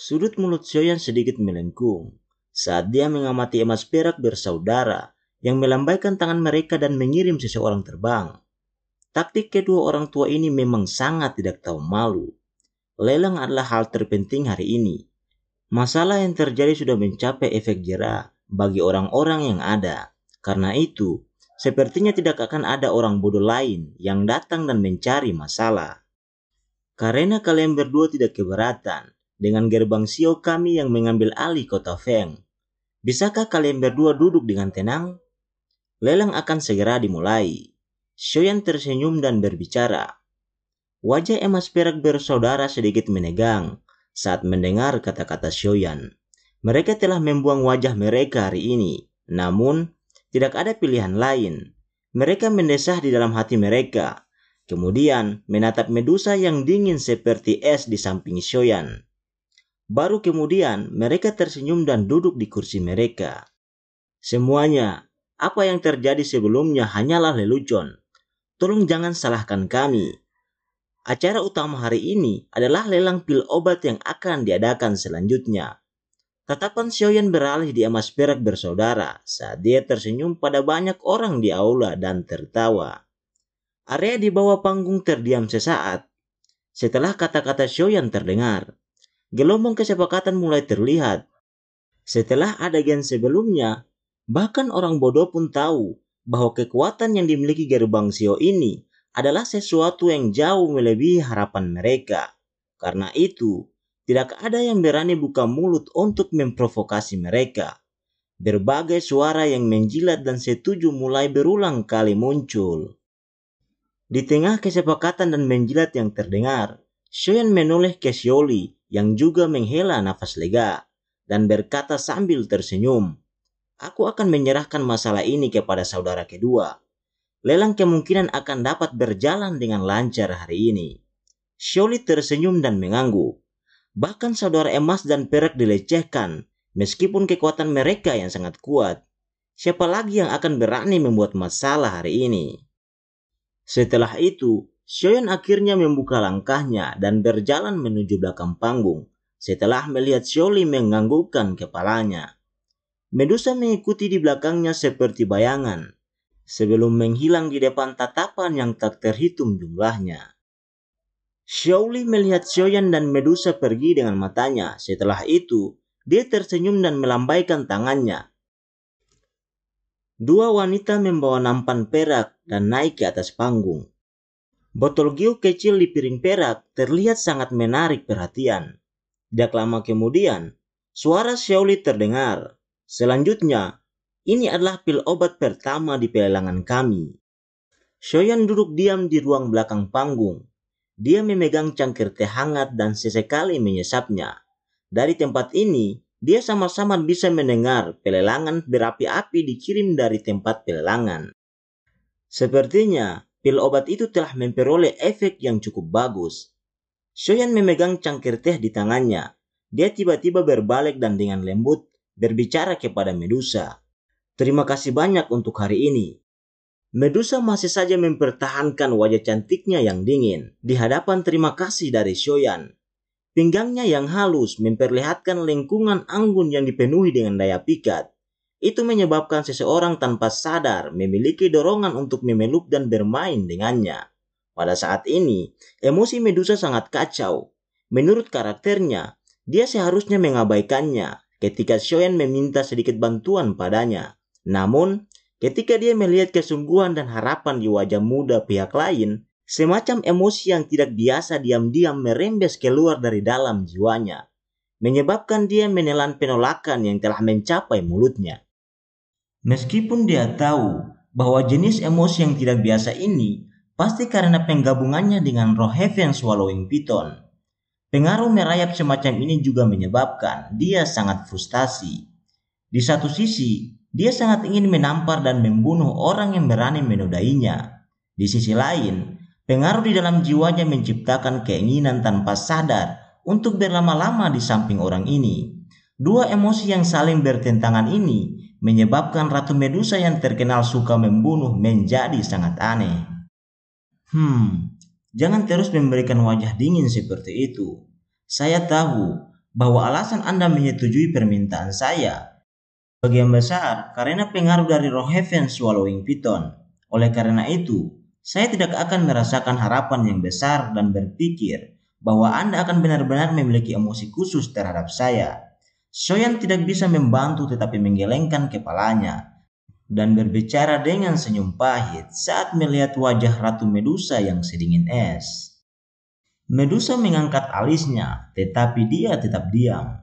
Sudut mulut Xiaoyan sedikit melengkung saat dia mengamati emas perak bersaudara yang melambaikan tangan mereka dan mengirim seseorang terbang. Taktik kedua orang tua ini memang sangat tidak tahu malu. Lelang adalah hal terpenting hari ini. Masalah yang terjadi sudah mencapai efek jera bagi orang-orang yang ada. Karena itu, sepertinya tidak akan ada orang bodoh lain yang datang dan mencari masalah. Karena kalian berdua tidak keberatan dengan gerbang Xiao kami yang mengambil alih kota Feng, bisakah kalian berdua duduk dengan tenang? Lelang akan segera dimulai. Xiaoyan tersenyum dan berbicara. Wajah emas perak bersaudara sedikit menegang saat mendengar kata-kata Xiaoyan. Mereka telah membuang wajah mereka hari ini, namun tidak ada pilihan lain. Mereka mendesah di dalam hati mereka, kemudian menatap Medusa yang dingin seperti es di samping Xiaoyan. Baru kemudian mereka tersenyum dan duduk di kursi mereka. Semuanya, apa yang terjadi sebelumnya hanyalah lelucon. Tolong jangan salahkan kami. Acara utama hari ini adalah lelang pil obat yang akan diadakan selanjutnya. Tatapan Xiaoyan beralih di emas perak bersaudara saat dia tersenyum pada banyak orang di aula dan tertawa. Area di bawah panggung terdiam sesaat. Setelah kata-kata Xiaoyan terdengar, gelombang kesepakatan mulai terlihat. Setelah adegan sebelumnya, bahkan orang bodoh pun tahu bahwa kekuatan yang dimiliki gerbang Xiao ini adalah sesuatu yang jauh melebihi harapan mereka. Karena itu, tidak ada yang berani buka mulut untuk memprovokasi mereka. Berbagai suara yang menjilat dan setuju mulai berulang kali muncul. Di tengah kesepakatan dan menjilat yang terdengar, Xiaoyan menoleh ke Xiaoli yang juga menghela nafas lega dan berkata sambil tersenyum, "Aku akan menyerahkan masalah ini kepada saudara kedua. Lelang kemungkinan akan dapat berjalan dengan lancar hari ini." Xiaoli tersenyum dan mengangguk. Bahkan saudara emas dan perak dilecehkan, meskipun kekuatan mereka yang sangat kuat. Siapa lagi yang akan berani membuat masalah hari ini? Setelah itu, Xiaoyan akhirnya membuka langkahnya dan berjalan menuju belakang panggung. Setelah melihat Xiaoli menganggukkan kepalanya, Medusa mengikuti di belakangnya seperti bayangan, sebelum menghilang di depan tatapan yang tak terhitung jumlahnya. Xiaoli melihat Xiaoyan dan Medusa pergi dengan matanya. Setelah itu, dia tersenyum dan melambaikan tangannya. Dua wanita membawa nampan perak dan naik ke atas panggung. Botol giok kecil di piring perak terlihat sangat menarik perhatian. Tidak lama kemudian, suara Xiaoli terdengar. Selanjutnya, ini adalah pil obat pertama di pelelangan kami. Xiaoyan duduk diam di ruang belakang panggung. Dia memegang cangkir teh hangat dan sesekali menyesapnya. Dari tempat ini, dia sama-sama bisa mendengar pelelangan berapi-api dikirim dari tempat pelelangan. Sepertinya, pil obat itu telah memperoleh efek yang cukup bagus. Xiaoyan memegang cangkir teh di tangannya. Dia tiba-tiba berbalik dan dengan lembut berbicara kepada Medusa. "Terima kasih banyak untuk hari ini." Medusa masih saja mempertahankan wajah cantiknya yang dingin di hadapan terima kasih dari Xiaoyan. Pinggangnya yang halus memperlihatkan lengkungan anggun yang dipenuhi dengan daya pikat. Itu menyebabkan seseorang tanpa sadar memiliki dorongan untuk memeluk dan bermain dengannya. Pada saat ini, emosi Medusa sangat kacau. Menurut karakternya, dia seharusnya mengabaikannya ketika Xiaoyan meminta sedikit bantuan padanya. Namun, ketika dia melihat kesungguhan dan harapan di wajah muda pihak lain, semacam emosi yang tidak biasa diam-diam merembes keluar dari dalam jiwanya, menyebabkan dia menelan penolakan yang telah mencapai mulutnya. Meskipun dia tahu bahwa jenis emosi yang tidak biasa ini pasti karena penggabungannya dengan roh Heaven Swallowing Python, pengaruh merayap semacam ini juga menyebabkan dia sangat frustasi. Di satu sisi, dia sangat ingin menampar dan membunuh orang yang berani menodainya. Di sisi lain, pengaruh di dalam jiwanya menciptakan keinginan tanpa sadar untuk berlama-lama di samping orang ini. Dua emosi yang saling bertentangan ini menyebabkan Ratu Medusa yang terkenal suka membunuh menjadi sangat aneh. Jangan terus memberikan wajah dingin seperti itu. Saya tahu bahwa alasan Anda menyetujui permintaan saya bagian besar karena pengaruh dari roh Heaven Swallowing Python. Oleh karena itu, saya tidak akan merasakan harapan yang besar dan berpikir bahwa Anda akan benar-benar memiliki emosi khusus terhadap saya. Soyan tidak bisa membantu tetapi menggelengkan kepalanya dan berbicara dengan senyum pahit saat melihat wajah Ratu Medusa yang sedingin es. Medusa mengangkat alisnya, tetapi dia tetap diam.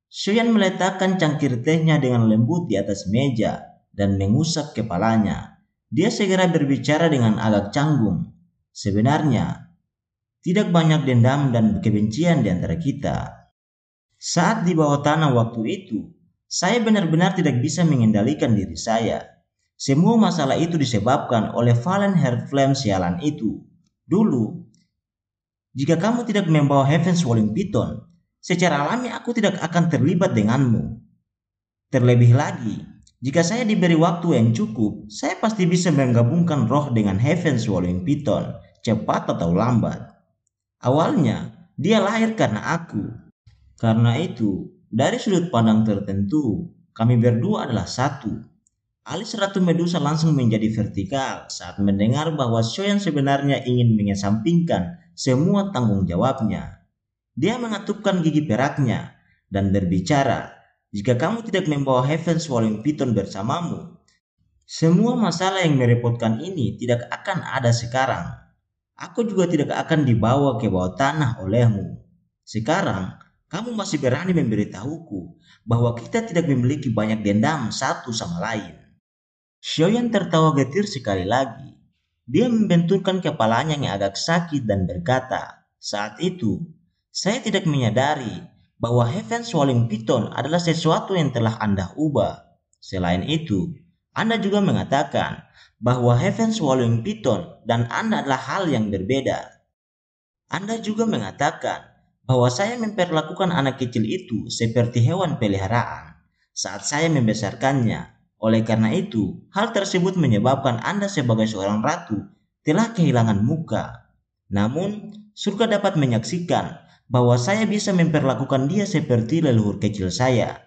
Soyan meletakkan cangkir tehnya dengan lembut di atas meja dan mengusap kepalanya. Dia segera berbicara dengan agak canggung. Sebenarnya, tidak banyak dendam dan kebencian di antara kita. Saat di bawah tanah waktu itu, saya benar-benar tidak bisa mengendalikan diri saya. Semua masalah itu disebabkan oleh Fallen Heart Flame sialan itu. Dulu, jika kamu tidak membawa Heaven Swallowing Python, secara alami aku tidak akan terlibat denganmu. Terlebih lagi, jika saya diberi waktu yang cukup, saya pasti bisa menggabungkan roh dengan Heaven Swallowing Python, cepat atau lambat. Awalnya, dia lahir karena aku. Karena itu, dari sudut pandang tertentu, kami berdua adalah satu. Alis Ratu Medusa langsung menjadi vertikal saat mendengar bahwa Soyan sebenarnya ingin mengesampingkan semua tanggung jawabnya. Dia mengatupkan gigi peraknya dan berbicara, jika kamu tidak membawa Heaven Swallowing Python bersamamu, semua masalah yang merepotkan ini tidak akan ada sekarang. Aku juga tidak akan dibawa ke bawah tanah olehmu. Sekarang, kamu masih berani memberitahuku bahwa kita tidak memiliki banyak dendam satu sama lain. Shoyan tertawa getir sekali lagi. Dia membenturkan kepalanya yang agak sakit dan berkata, saat itu, saya tidak menyadari bahwa Heaven Swallowing Python adalah sesuatu yang telah Anda ubah. Selain itu, Anda juga mengatakan bahwa Heaven Swallowing Python dan Anda adalah hal yang berbeda. Anda juga mengatakan bahwa saya memperlakukan anak kecil itu seperti hewan peliharaan saat saya membesarkannya. Oleh karena itu, hal tersebut menyebabkan Anda sebagai seorang ratu telah kehilangan muka. Namun, surga dapat menyaksikan bahwa saya bisa memperlakukan dia seperti leluhur kecil saya.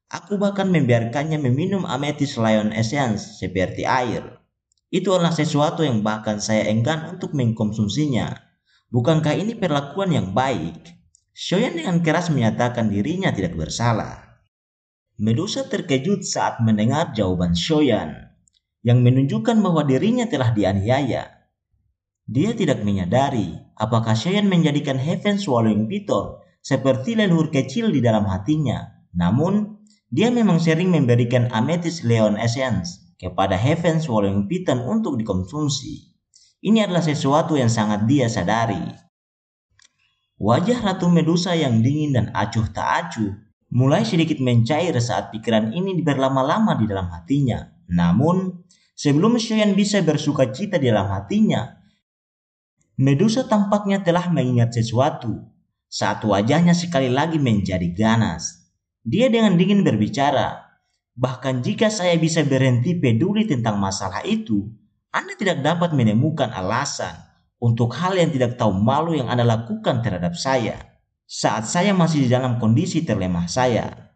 Aku bahkan membiarkannya meminum Amethyst Lion Essence seperti air. Itu adalah sesuatu yang bahkan saya enggan untuk mengkonsumsinya. Bukankah ini perlakuan yang baik? Shoyan dengan keras menyatakan dirinya tidak bersalah. Medusa terkejut saat mendengar jawaban Shoyan, yang menunjukkan bahwa dirinya telah dianiaya. Dia tidak menyadari apakah Shoyan menjadikan Heaven Swallowing Python seperti leluhur kecil di dalam hatinya. Namun, dia memang sering memberikan Amethyst Lion Essence kepada Heaven Swallowing Python untuk dikonsumsi. Ini adalah sesuatu yang sangat dia sadari. Wajah Ratu Medusa yang dingin dan acuh tak acuh mulai sedikit mencair saat pikiran ini berlama-lama di dalam hatinya. Namun, sebelum Shoyan bisa bersuka cita di dalam hatinya, Medusa tampaknya telah mengingat sesuatu saat wajahnya sekali lagi menjadi ganas. Dia dengan dingin berbicara, bahkan jika saya bisa berhenti peduli tentang masalah itu, Anda tidak dapat menemukan alasan untuk hal yang tidak tahu malu yang Anda lakukan terhadap saya saat saya masih di dalam kondisi terlemah saya.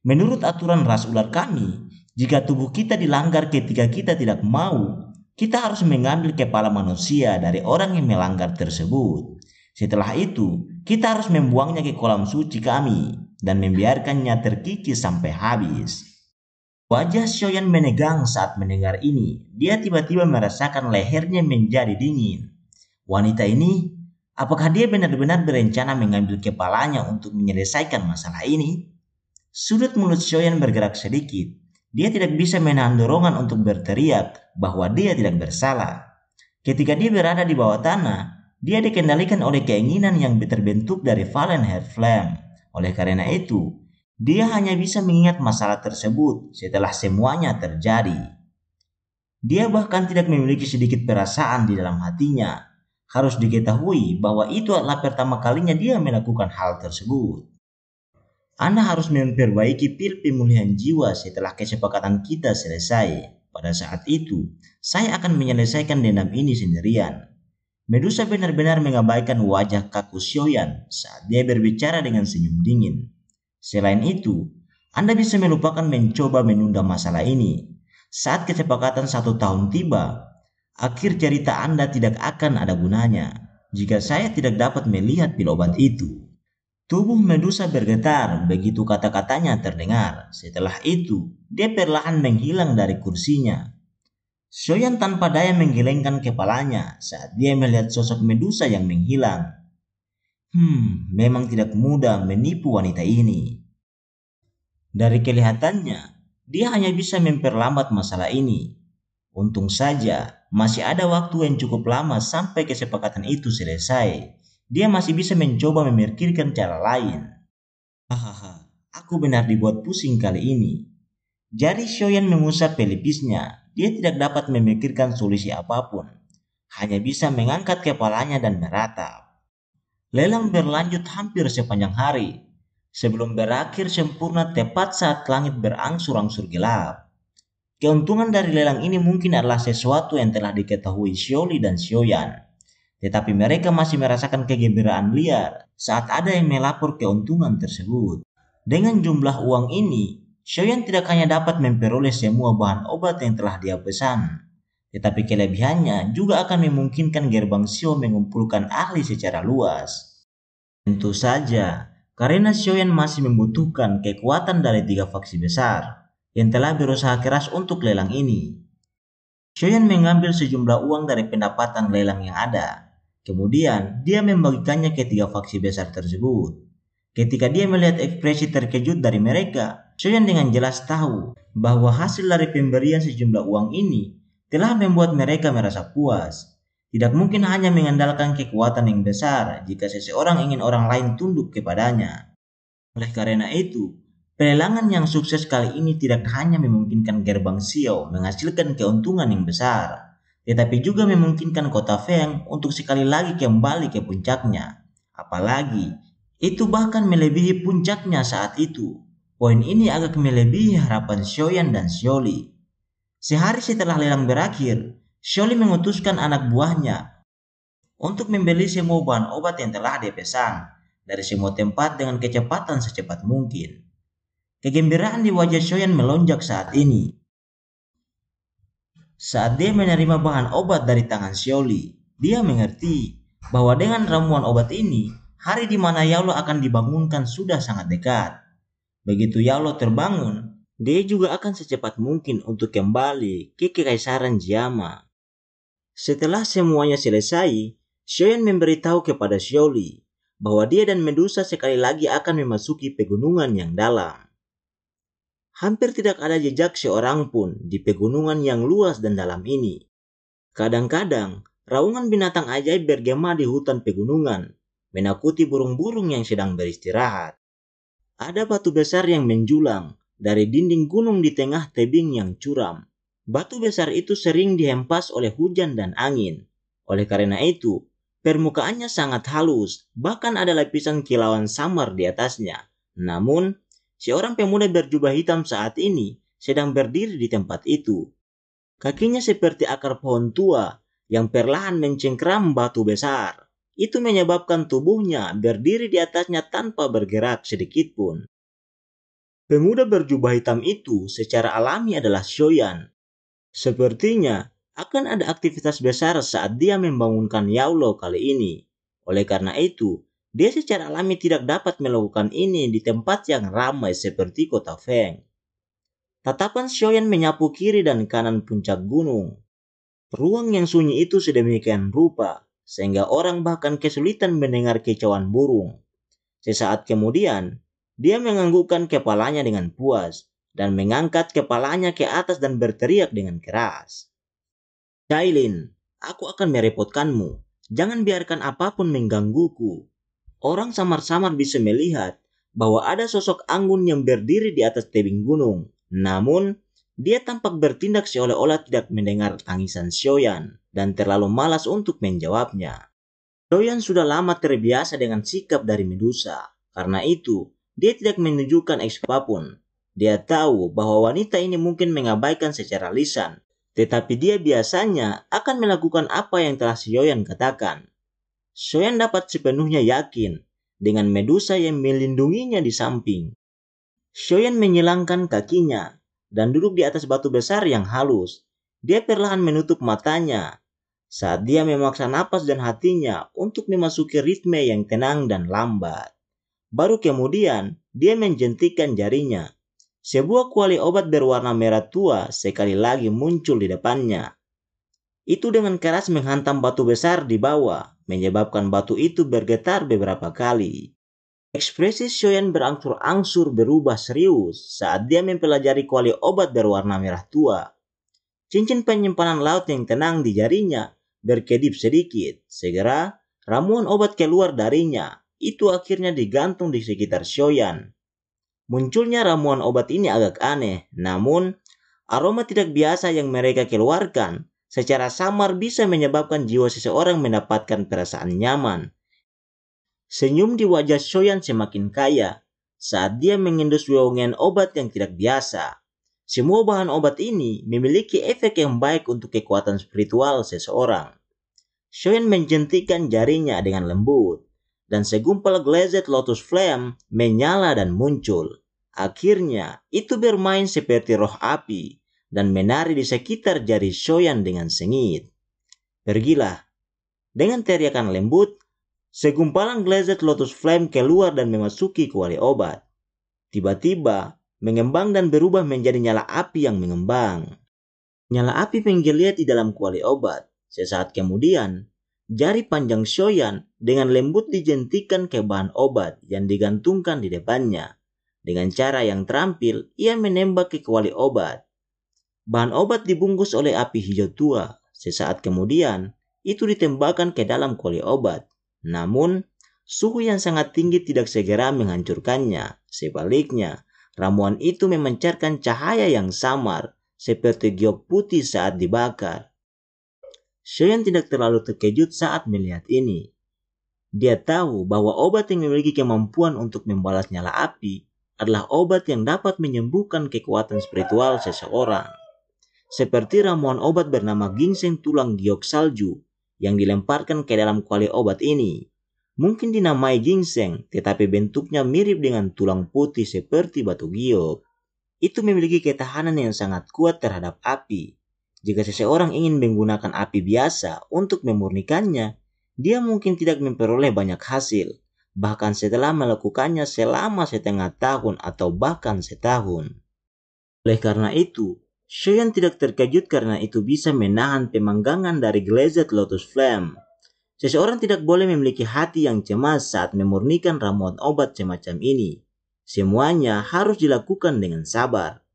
Menurut aturan ras ular kami, jika tubuh kita dilanggar ketika kita tidak mau, kita harus mengambil kepala manusia dari orang yang melanggar tersebut. Setelah itu, kita harus membuangnya ke kolam suci kami dan membiarkannya terkikis sampai habis. Wajah Shoyan menegang saat mendengar ini. Dia tiba-tiba merasakan lehernya menjadi dingin. Wanita ini, apakah dia benar-benar berencana mengambil kepalanya untuk menyelesaikan masalah ini? Sudut mulut Shoyan bergerak sedikit. Dia tidak bisa menahan dorongan untuk berteriak bahwa dia tidak bersalah. Ketika dia berada di bawah tanah, dia dikendalikan oleh keinginan yang terbentuk dari Fallen Heart Flame. Oleh karena itu, dia hanya bisa mengingat masalah tersebut setelah semuanya terjadi. Dia bahkan tidak memiliki sedikit perasaan di dalam hatinya. Harus diketahui bahwa itu adalah pertama kalinya dia melakukan hal tersebut. Anda harus memperbaiki pil pemulihan jiwa setelah kesepakatan kita selesai. Pada saat itu, saya akan menyelesaikan dendam ini sendirian. Medusa benar-benar mengabaikan wajah kaku Sioyan saat dia berbicara dengan senyum dingin. Selain itu, Anda bisa melupakan mencoba menunda masalah ini. Saat kesepakatan 1 tahun tiba, akhir cerita Anda tidak akan ada gunanya jika saya tidak dapat melihat pil obat itu. Tubuh Medusa bergetar begitu kata-katanya terdengar. Setelah itu, dia perlahan menghilang dari kursinya. Soyan tanpa daya menggelengkan kepalanya saat dia melihat sosok Medusa yang menghilang. Memang tidak mudah menipu wanita ini. Dari kelihatannya, dia hanya bisa memperlambat masalah ini. Untung saja, masih ada waktu yang cukup lama sampai kesepakatan itu selesai. Dia masih bisa mencoba memikirkan cara lain. Hahaha, aku benar dibuat pusing kali ini. Jari Shoyan mengusap pelipisnya. Dia tidak dapat memikirkan solusi apapun. Hanya bisa mengangkat kepalanya dan meratap. Lelang berlanjut hampir sepanjang hari. Sebelum berakhir sempurna tepat saat langit berangsur-angsur gelap. Keuntungan dari lelang ini mungkin adalah sesuatu yang telah diketahui Xioli dan Xiaoyan. Tetapi mereka masih merasakan kegembiraan liar saat ada yang melapor keuntungan tersebut. Dengan jumlah uang ini, Xiaoyan tidak hanya dapat memperoleh semua bahan obat yang telah dia pesan, tetapi kelebihannya juga akan memungkinkan gerbang Xiao mengumpulkan ahli secara luas. Tentu saja, karena Xiaoyan masih membutuhkan kekuatan dari 3 faksi besar yang telah berusaha keras untuk lelang ini. Xiaoyan mengambil sejumlah uang dari pendapatan lelang yang ada. Kemudian, dia membagikannya ke 3 faksi besar tersebut. Ketika dia melihat ekspresi terkejut dari mereka, Xiaoyan dengan jelas tahu bahwa hasil dari pemberian sejumlah uang ini telah membuat mereka merasa puas. Tidak mungkin hanya mengandalkan kekuatan yang besar jika seseorang ingin orang lain tunduk kepadanya. Oleh karena itu, pelelangan yang sukses kali ini tidak hanya memungkinkan gerbang Xiao menghasilkan keuntungan yang besar, tetapi juga memungkinkan kota Feng untuk sekali lagi kembali ke puncaknya. Apalagi, itu bahkan melebihi puncaknya saat itu. Poin ini agak melebihi harapan Xiaoyan dan Xioli. Sehari setelah lelang berakhir, Xioli mengutuskan anak buahnya untuk membeli semua bahan obat yang telah dipesan dari semua tempat dengan kecepatan secepat mungkin. Kegembiraan di wajah Xiaoyan melonjak saat ini. Saat dia menerima bahan obat dari tangan Xioli, dia mengerti bahwa dengan ramuan obat ini, hari di mana Yaulo akan dibangunkan sudah sangat dekat. Begitu Yaulo terbangun, dia juga akan secepat mungkin untuk kembali ke Kekaisaran Jiama. Setelah semuanya selesai, Xiaoyan memberitahu kepada Xioli bahwa dia dan Medusa sekali lagi akan memasuki pegunungan yang dalam. Hampir tidak ada jejak seorang pun di pegunungan yang luas dan dalam ini. Kadang-kadang, raungan binatang ajaib bergema di hutan pegunungan, menakuti burung-burung yang sedang beristirahat. Ada batu besar yang menjulang dari dinding gunung di tengah tebing yang curam. Batu besar itu sering dihempas oleh hujan dan angin. Oleh karena itu, permukaannya sangat halus, bahkan ada lapisan kilauan samar di atasnya. Namun, seorang pemuda berjubah hitam saat ini sedang berdiri di tempat itu. Kakinya seperti akar pohon tua yang perlahan mencengkram batu besar. Itu menyebabkan tubuhnya berdiri di atasnya tanpa bergerak sedikit pun. Pemuda berjubah hitam itu secara alami adalah Xiaoyan. Sepertinya akan ada aktivitas besar saat dia membangunkan Yaulo kali ini. Oleh karena itu, dia secara alami tidak dapat melakukan ini di tempat yang ramai seperti kota Feng. Tatapan Xiaoyan menyapu kiri dan kanan puncak gunung. Ruang yang sunyi itu sedemikian rupa, sehingga orang bahkan kesulitan mendengar kicauan burung. Sesaat kemudian, dia menganggukkan kepalanya dengan puas, dan mengangkat kepalanya ke atas dan berteriak dengan keras. Shailin, aku akan merepotkanmu. Jangan biarkan apapun menggangguku. Orang samar-samar bisa melihat bahwa ada sosok anggun yang berdiri di atas tebing gunung. Namun, dia tampak bertindak seolah-olah tidak mendengar tangisan Xiaoyan dan terlalu malas untuk menjawabnya. Xiaoyan sudah lama terbiasa dengan sikap dari Medusa. Karena itu, dia tidak menunjukkan ekspresi apapun. Dia tahu bahwa wanita ini mungkin mengabaikan secara lisan, Tetapi dia biasanya akan melakukan apa yang telah Sioyan katakan. Sioyan dapat sepenuhnya yakin dengan Medusa yang melindunginya di samping. Sioyan menyilangkan kakinya dan duduk di atas batu besar yang halus. Dia perlahan menutup matanya saat dia memaksa napas dan hatinya untuk memasuki ritme yang tenang dan lambat. Baru kemudian dia menjentikkan jarinya. Sebuah kuali obat berwarna merah tua sekali lagi muncul di depannya. Itu dengan keras menghantam batu besar di bawah, menyebabkan batu itu bergetar beberapa kali. Ekspresi Sioyan berangsur-angsur berubah serius saat dia mempelajari kuali obat berwarna merah tua. Cincin penyimpanan laut yang tenang di jarinya berkedip sedikit. Segera, ramuan obat keluar darinya. Itu akhirnya digantung di sekitar Sioyan. Munculnya ramuan obat ini agak aneh, namun aroma tidak biasa yang mereka keluarkan secara samar bisa menyebabkan jiwa seseorang mendapatkan perasaan nyaman. Senyum di wajah Sioyan semakin kaya saat dia mengendus wewangian obat yang tidak biasa. Semua bahan obat ini memiliki efek yang baik untuk kekuatan spiritual seseorang. Sioyan menjentikkan jarinya dengan lembut, dan segumpal glazed lotus flame menyala dan muncul. Akhirnya, itu bermain seperti roh api dan menari di sekitar jari Sioyan dengan sengit. Pergilah. Dengan teriakan lembut, segumpalan glazed lotus flame keluar dan memasuki kuali obat. Tiba-tiba, mengembang dan berubah menjadi nyala api yang mengembang. Nyala api menggeliat di dalam kuali obat. Sesaat kemudian, jari panjang Sioyan dengan lembut dijentikan ke bahan obat yang digantungkan di depannya. Dengan cara yang terampil, ia menembak ke kuali obat. Bahan obat dibungkus oleh api hijau tua. Sesaat kemudian, itu ditembakkan ke dalam kuali obat. Namun, suhu yang sangat tinggi tidak segera menghancurkannya. Sebaliknya, ramuan itu memancarkan cahaya yang samar, seperti giok putih saat dibakar. Sioyan tidak terlalu terkejut saat melihat ini. Dia tahu bahwa obat yang memiliki kemampuan untuk membalas nyala api adalah obat yang dapat menyembuhkan kekuatan spiritual seseorang. Seperti ramuan obat bernama ginseng tulang giok salju yang dilemparkan ke dalam kuali obat ini. Mungkin dinamai ginseng, tetapi bentuknya mirip dengan tulang putih seperti batu giok. Itu memiliki ketahanan yang sangat kuat terhadap api. Jika seseorang ingin menggunakan api biasa untuk memurnikannya, dia mungkin tidak memperoleh banyak hasil, bahkan setelah melakukannya selama setengah tahun atau bahkan setahun. Oleh karena itu, Sioyan tidak terkejut karena itu bisa menahan pemanggangan dari glazed lotus flame. Seseorang tidak boleh memiliki hati yang cemas saat memurnikan ramuan obat semacam ini. Semuanya harus dilakukan dengan sabar.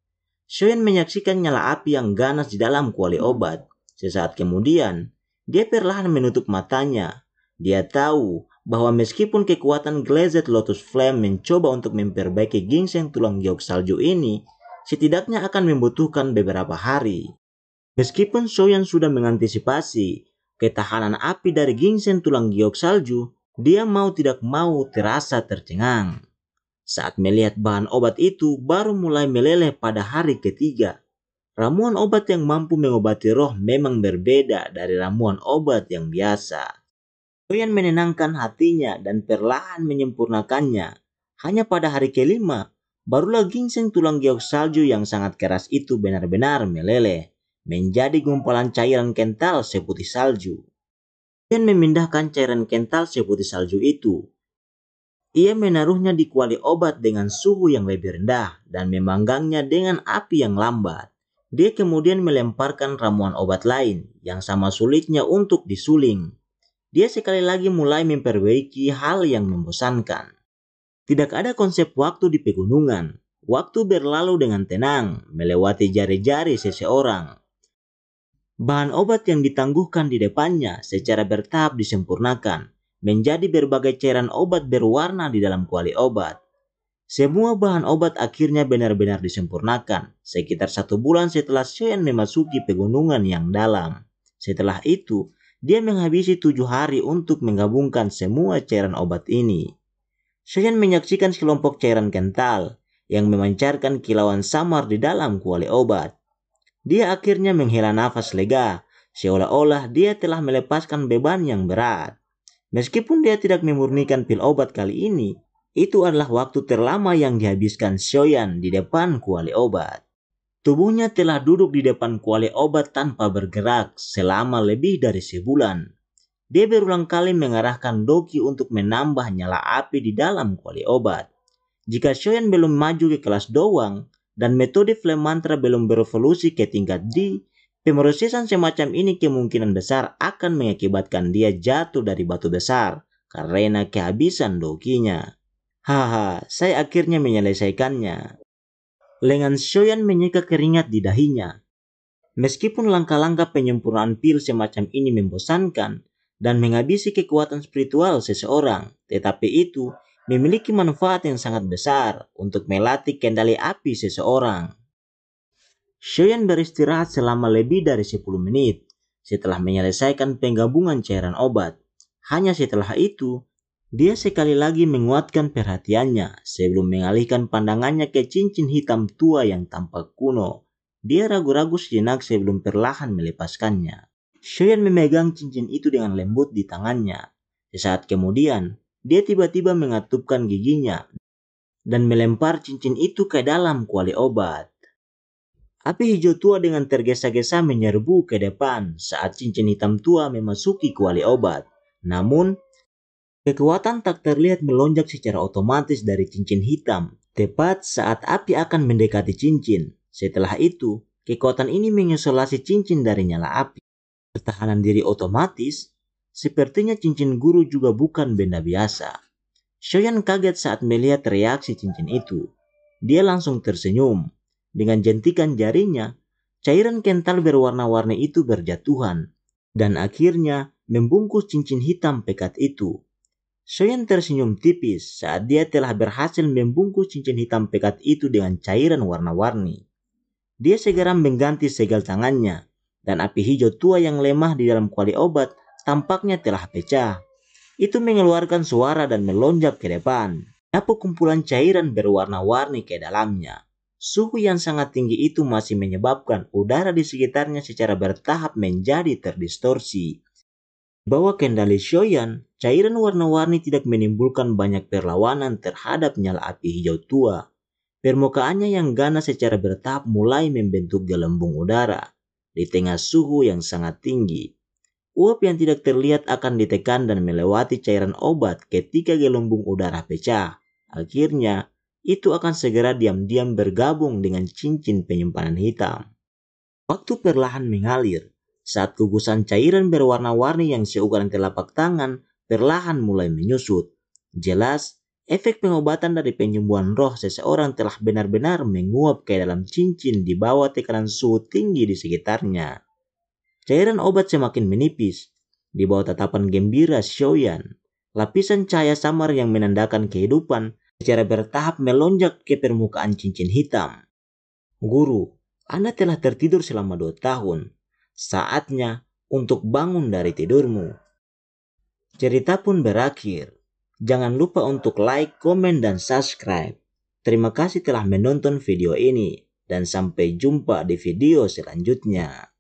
Sioyan menyaksikan nyala api yang ganas di dalam kuali obat. Sesaat kemudian, dia perlahan menutup matanya. Dia tahu bahwa meskipun kekuatan glazed lotus flame mencoba untuk memperbaiki ginseng tulang giok salju ini, setidaknya akan membutuhkan beberapa hari. Meskipun Sioyan sudah mengantisipasi ketahanan api dari ginseng tulang giok salju, dia mau tidak mau terasa tercengang. Saat melihat bahan obat itu baru mulai meleleh pada hari ketiga. Ramuan obat yang mampu mengobati roh memang berbeda dari ramuan obat yang biasa. Sioyan menenangkan hatinya dan perlahan menyempurnakannya. Hanya pada hari kelima, barulah ginseng tulang giok salju yang sangat keras itu benar-benar meleleh, menjadi gumpalan cairan kental seputih salju. Sioyan memindahkan cairan kental seputih salju itu. Ia menaruhnya di kuali obat dengan suhu yang lebih rendah dan memanggangnya dengan api yang lambat. Dia kemudian melemparkan ramuan obat lain yang sama sulitnya untuk disuling. Dia sekali lagi mulai memperbaiki hal yang membosankan. Tidak ada konsep waktu di pegunungan. Waktu berlalu dengan tenang, melewati jari-jari seseorang. Bahan obat yang ditangguhkan di depannya secara bertahap disempurnakan, menjadi berbagai cairan obat berwarna di dalam kuali obat. Semua bahan obat akhirnya benar-benar disempurnakan sekitar 1 bulan setelah Sioyan memasuki pegunungan yang dalam. Setelah itu, dia menghabisi 7 hari untuk menggabungkan semua cairan obat ini. Sioyan menyaksikan sekelompok cairan kental yang memancarkan kilauan samar di dalam kuali obat. Dia akhirnya menghela nafas lega, seolah-olah dia telah melepaskan beban yang berat. Meskipun dia tidak memurnikan pil obat kali ini, itu adalah waktu terlama yang dihabiskan Shoyan di depan kuali obat. Tubuhnya telah duduk di depan kuali obat tanpa bergerak selama lebih dari sebulan. Dia berulang kali mengarahkan Doki untuk menambah nyala api di dalam kuali obat. Jika Shoyan belum maju ke kelas doang dan metode flame mantra belum berevolusi ke tingkat D, pemrosesan semacam ini kemungkinan besar akan mengakibatkan dia jatuh dari batu besar karena kehabisan Dokinya. Haha, saya akhirnya menyelesaikannya. Lengan Shoyan menyeka keringat di dahinya. Meskipun langkah-langkah penyempurnaan pil semacam ini membosankan dan menghabisi kekuatan spiritual seseorang, tetapi itu memiliki manfaat yang sangat besar untuk melatih kendali api seseorang. Shoyan beristirahat selama lebih dari 10 menit setelah menyelesaikan penggabungan cairan obat. Hanya setelah itu, dia sekali lagi menguatkan perhatiannya sebelum mengalihkan pandangannya ke cincin hitam tua yang tampak kuno. Dia ragu-ragu sejenak sebelum perlahan melepaskannya. Shoyan memegang cincin itu dengan lembut di tangannya. Sesaat kemudian, dia tiba-tiba mengatupkan giginya dan melempar cincin itu ke dalam kuali obat. Api hijau tua dengan tergesa-gesa menyerbu ke depan saat cincin hitam tua memasuki kuali obat. Namun, kekuatan tak terlihat melonjak secara otomatis dari cincin hitam, tepat saat api akan mendekati cincin. Setelah itu, kekuatan ini mengisolasi cincin dari nyala api. Pertahanan diri otomatis, sepertinya cincin guru juga bukan benda biasa. Shoyan kaget saat melihat reaksi cincin itu. Dia langsung tersenyum. Dengan jentikan jarinya, cairan kental berwarna-warni itu berjatuhan, dan akhirnya membungkus cincin hitam pekat itu. Shoyan tersenyum tipis saat dia telah berhasil membungkus cincin hitam pekat itu dengan cairan warna-warni. Dia segera mengganti segel tangannya, dan api hijau tua yang lemah di dalam kuali obat tampaknya telah pecah. Itu mengeluarkan suara dan melonjak ke depan, menyapu kumpulan cairan berwarna-warni ke dalamnya. Suhu yang sangat tinggi itu masih menyebabkan udara di sekitarnya secara bertahap menjadi terdistorsi. Di bawah kendali Shoyan, cairan warna-warni tidak menimbulkan banyak perlawanan terhadap nyala api hijau tua. Permukaannya yang ganas secara bertahap mulai membentuk gelembung udara di tengah suhu yang sangat tinggi. Uap yang tidak terlihat akan ditekan dan melewati cairan obat ketika gelembung udara pecah. Akhirnya, itu akan segera diam-diam bergabung dengan cincin penyimpanan hitam. Waktu perlahan mengalir saat gugusan cairan berwarna-warni yang seukuran telapak tangan perlahan mulai menyusut. Jelas, efek pengobatan dari penyembuhan roh seseorang telah benar-benar menguap ke dalam cincin di bawah tekanan suhu tinggi di sekitarnya. Cairan obat semakin menipis. Di bawah tatapan gembira Shoyan, lapisan cahaya samar yang menandakan kehidupan secara bertahap melonjak ke permukaan cincin hitam. Guru, Anda telah tertidur selama 2 tahun. Saatnya untuk bangun dari tidurmu. Cerita pun berakhir. Jangan lupa untuk like, komen, dan subscribe. Terima kasih telah menonton video ini, dan sampai jumpa di video selanjutnya.